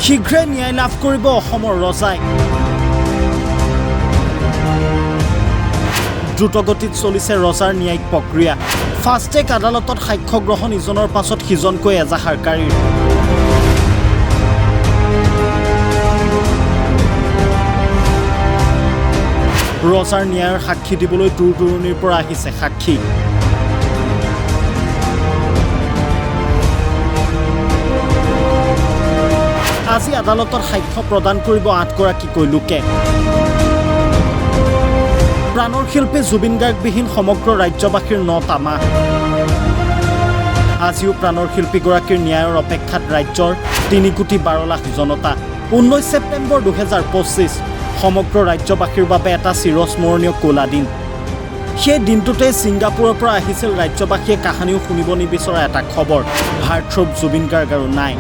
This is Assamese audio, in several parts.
শীঘ্ৰে ন্যায় লাভ কৰিব অসমৰ ৰজাই। দ্ৰুতগতিত চলিছে ৰজাৰ ন্যায়িক প্ৰক্ৰিয়া। ফাষ্টেগ আদালতত সাক্ষ্য গ্ৰহণ ইজনৰ পাছত সিজনকৈ এজাহাৰকাৰীৰ। ৰজাৰ ন্যায়ৰ সাক্ষী দিবলৈ দূৰ দূৰণিৰ পৰা আহিছে সাক্ষী। আজি আদালতত সাক্ষ্য প্ৰদান কৰিব 8গৰাকীকৈ লোকে। প্ৰাণৰ শিল্পী জুবিন গাৰ্গবিহীন সমগ্ৰ ৰাজ্যবাসীৰ 9টা মাহ। আজিও প্ৰাণৰ শিল্পীগৰাকীৰ ন্যায়ৰ অপেক্ষাত ৰাজ্যৰ 3,12,00,000 জনতা। 19 ছেপ্টেম্বৰ 2025 সমগ্ৰ ৰাজ্যবাসীৰ বাবে এটা চিৰস্মৰণীয় ক'লা দিন। সেই দিনটোতে ছিংগাপুৰৰ পৰা আহিছিল ৰাজ্যবাসীয়ে কাহানিও শুনিব নিবিচৰা এটা খবৰ, হাৰ্টথ্ৰব জুবিন গাৰ্গ আৰু নাই।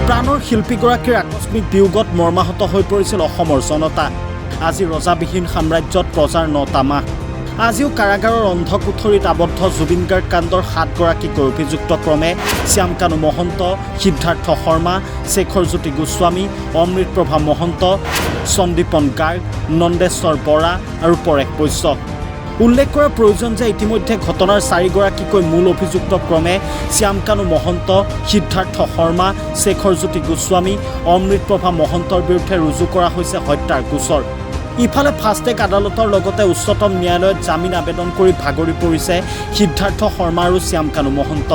প্ৰাণৰ শিল্পীগৰাকীৰ আকস্মিক বিয়োগত মৰ্মাহত হৈ পৰিছিল অসমৰ জনতা। আজি ৰজাবিহীন সাম্ৰাজ্যত প্ৰজাৰ 9টা মাহ। আজিও কাৰাগাৰৰ অন্ধকোঠৰীত আবদ্ধ জুবিন গাৰ্গ কাণ্ডৰ 7গৰাকীকৈ অভিযুক্ত ক্ৰমে শ্যামকানু মহন্ত, সিদ্ধাৰ্থ শৰ্মা, শেখৰজ্যোতি গোস্বামী, অমৃতপ্ৰভা মহন্ত, সন্দীপন গাৰ্গ, নন্দেশ্বৰ বৰা আৰু পৰেশ বৈশ্য। উল্লেখ কৰাৰ প্ৰয়োজন যে ইতিমধ্যে ঘটনাৰ 4গৰাকীকৈ মূল অভিযুক্ত ক্ৰমে শ্যামকানু মহন্ত, সিদ্ধাৰ্থ শৰ্মা, শেখৰজ্যোতি গোস্বামী, অমৃতপ্ৰভা মহন্তৰ বিৰুদ্ধে ৰুজু কৰা হৈছে হত্যাৰ গোচৰ। ইফালে ফাষ্টেগ আদালতৰ লগতে উচ্চতম ন্যায়ালয়ত জামিন আবেদন কৰি ভাগৰি পৰিছে সিদ্ধাৰ্থ শৰ্মা আৰু শ্যামকানু মহন্ত।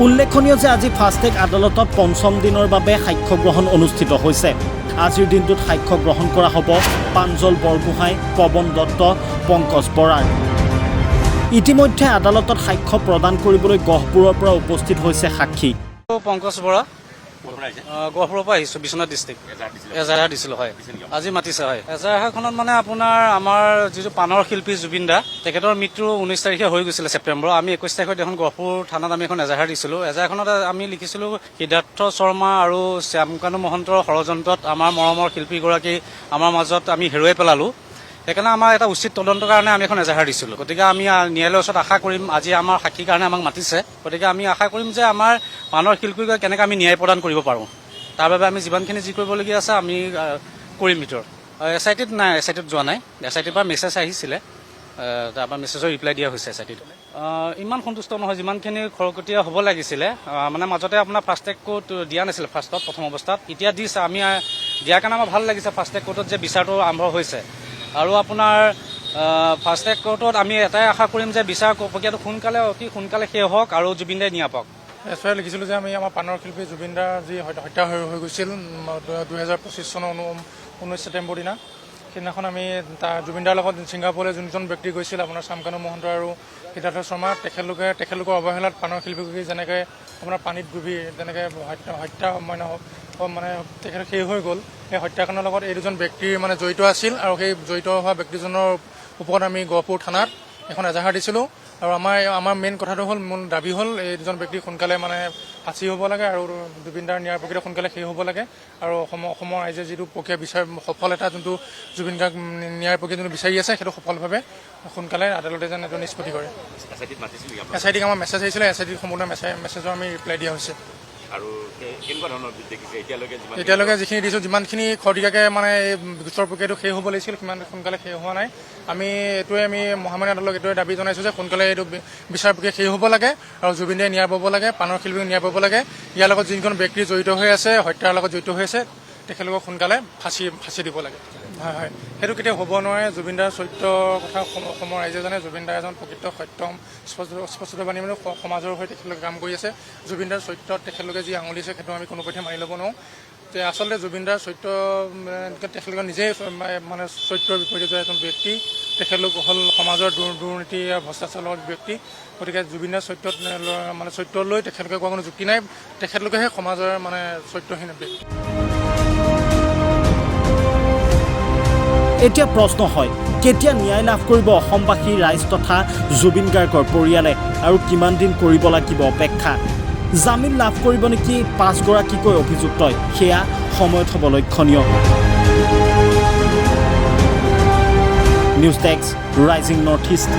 উল্লেখনীয় যে আজি ফাষ্টেগ আদালতত 5ম দিনৰ বাবে সাক্ষ্য গ্ৰহণ অনুষ্ঠিত হৈছে। আজিৰ দিনটোত সাক্ষ্য গ্ৰহণ কৰা হ'ব প্ৰাঞ্জল বৰগোহাঁই, পৱন দত্ত, পংকজ বৰাৰ। ইতিমধ্যে আদালতত সাক্ষ্য প্ৰদান কৰিবলৈ গহপুৰৰ পৰা উপস্থিত হৈছে সাক্ষী। পংকজ বৰা, গহপুৰৰ পৰা আহিছোঁ, বিশ্বনাথ ডিষ্ট্ৰিক্ট। এজাহাৰ দিছিলোঁ, হয়। আজি মাতিছে, হয়। এজাহাৰখনত মানে আপোনাৰ আমাৰ যিটো প্ৰাণৰ শিল্পী জুবিন দা, তেখেতৰ মৃত্যু 19 তাৰিখে হৈ গৈছিলে ছেপ্টেম্বৰ। আমি 21 তাৰিখত এখন গহপুৰ থানাত আমি এখন এজাহাৰ দিছিলোঁ। এজাহাৰখনত আমি লিখিছিলোঁ সিদ্ধাৰ্থ শৰ্মা আৰু শ্যামকানু মহন্তৰ ষড়যন্ত্ৰত আমাৰ মৰমৰ শিল্পীগৰাকী আমাৰ মাজত আমি হেৰুৱাই পেলালোঁ। সেইকাৰণে আমাৰ এটা উচিত তদন্তৰ কাৰণে আমি এখন এজাহাৰ দিছিলোঁ। গতিকে আমি ন্যায়ালয়ৰ ওচৰত আশা কৰিম, আজি আমাৰ সাক্ষীৰ কাৰণে আমাক মাতিছে, গতিকে আমি আশা কৰিম যে আমাৰ প্ৰাণৰ শিল্পীক কেনেকৈ আমি ন্যায় প্ৰদান কৰিব পাৰোঁ, তাৰ বাবে আমি যিমানখিনি যি কৰিবলগীয়া আছে আমি কৰিম ভিতৰত। SITত নাই, SITত যোৱা নাই। SITৰ পৰা মেছেজ আহিছিলে, তাৰপৰা মেছেজৰ ৰিপ্লাই দিয়া হৈছে SITত। ইমান সন্তুষ্ট নহয় যিমানখিনি খৰকটীয়া হ'ব লাগিছিলে। মানে মাজতে আপোনাৰ ফাষ্টেগ কোড দিয়া নাছিলে ফাৰ্ষ্টত, প্ৰথম অৱস্থাত। এতিয়া দিছে, আমি দিয়াৰ কাৰণে আমাৰ ভাল লাগিছে ফাষ্টেগ কোৰ্টত যে বিচাৰটো আৰম্ভ হৈছে। আৰু আপোনাৰ ফাষ্টেগ কোৰ্টত আমি এটাই আশা কৰিম যে বিচাৰ প্ৰক্ৰিয়াটো সোনকালে, অতি সোনকালে শেষ হওক আৰু জুবিন দাই ন্যায় পাওক। এছাই লিখিছিলোঁ যে আমি আমাৰ প্ৰাণৰ শিল্পী জুবিন দাৰ যি হত্যা হৈ গৈছিল 2025 চনৰ 19 ছেপ্টেম্বৰ দিনা, সেইদিনাখন আমি জুবিন দাৰ লগত ছিংগাপুৰলৈ যোনজন ব্যক্তি গৈছিল, আপোনাৰ শ্যামকানু মহন্ত আৰু সিদ্ধাৰ্থ শৰ্মা, তেখেতলোকৰ অৱহেলাত প্ৰাণৰ শিল্পী যেনেকৈ আপোনাৰ পানীত ডুবি তেনেকৈ হত্যা মানে তেখেত শেষ হৈ গ'ল। সেই হত্যাকাণ্ডৰ লগত এই দুজন ব্যক্তিৰ মানে জড়িত আছিল আৰু সেই জড়িত হোৱা ব্যক্তিজনৰ ওপৰত আমি গহপুৰ থানাত এখন এজাহাৰ দিছিলোঁ। আৰু আমাৰ মেইন কথাটো হ'ল, মূল দাবী হ'ল এই দুজন ব্যক্তি সোনকালে মানে ফাঁচি হ'ব লাগে আৰু জুবিন দাৰ ন্যায় প্ৰক্ৰিয়া সোনকালে শেষ হ'ব লাগে। আৰু অসমৰ ৰাইজে যিটো প্ৰক্ৰিয়া সফল এটা যোনটো জুবিন গাৰ্গ ন্যায় প্ৰক্ৰিয়া যোনটো বিচাৰি আছে, সেইটো সফলভাৱে সোনকালে আদালতে যেন এইটো নিষ্পত্তি কৰে। SITক আমাৰ মেছেজ আহিছিলে, SITত সম্পূৰ্ণ মেছেজৰ আমি ৰিপ্লাই দিয়া হৈছে। আৰু কেনেকুৱা ধৰণৰ দেখিছে এতিয়ালৈকে যিখিনি দিছোঁ, যিমানখিনি খৰতকীয়াকৈ মানে এই গোচৰ প্ৰক্ৰিয়াটো শেষ হ'ব লাগিছিল সিমান সোনকালে শেষ হোৱা নাই। আমি মহামান্য আদালতক এইটোৱে দাবী জনাইছোঁ যে সোনকালে এইটো বিচাৰ প্ৰক্ৰিয়া শেষ হ'ব লাগে আৰু জুবিন দাই ন্যায় পাব লাগে, প্ৰাণৰ শিল্পীক ন্যায় পাব লাগে। ইয়াৰ লগত যিখন ব্যক্তি জড়িত হৈ আছে, হত্যাৰ লগত জড়িত হৈ আছে, তেখেতলোকক সোনকালে ফাঁচি দিব লাগে। হয় হয়, সেইটো কেতিয়াও হ'ব নোৱাৰে। জুবিন দাৰ চৰিত্ৰৰ কথা অসমৰ ৰাইজে জানে। জুবিন দাৰ এজন প্ৰকৃত সত্যম স্পষ্টবাণী মানে সমাজৰ হৈ তেখেতলোকে কাম কৰি আছে। জুবিন দাৰ চৰিত্ৰত তেখেতলোকে যি আঙুলি আছে, সেইটো আমি কোনোপধ্যে মানি ল'ব নোৱাৰোঁ। আচলতে জুবিন দাৰ চৰিত্ৰ তেখেতলোকে নিজেই মানে চৰিত্ৰৰ বিপৰীতে যোৱা এজন ব্যক্তি। তেখেতলোক হ'ল সমাজৰ দুৰ্নীতি ভ্ৰষ্টাচাৰৰ ব্যক্তি। গতিকে জুবিন দাৰ চৰিত্ৰ লৈ তেখেতলোকে কোৱা কোনো যুক্তি নাই। তেখেতলোকেহে সমাজৰ মানে চৰিত্ৰহীন ব্যক্তি। এতিয়া প্ৰশ্ন হয়, কেতিয়া ন্যায় লাভ কৰিব অসমবাসী, ৰাইজ তথা জুবিন গাৰ্গৰ পৰিয়ালে, আৰু কিমান দিন কৰিব লাগিব অপেক্ষা? জামিন লাভ কৰিব নেকি 5গৰাকীকৈ অভিযুক্তই? সেয়া সময়ত হ'ব লক্ষণীয়। News desk, rising north east.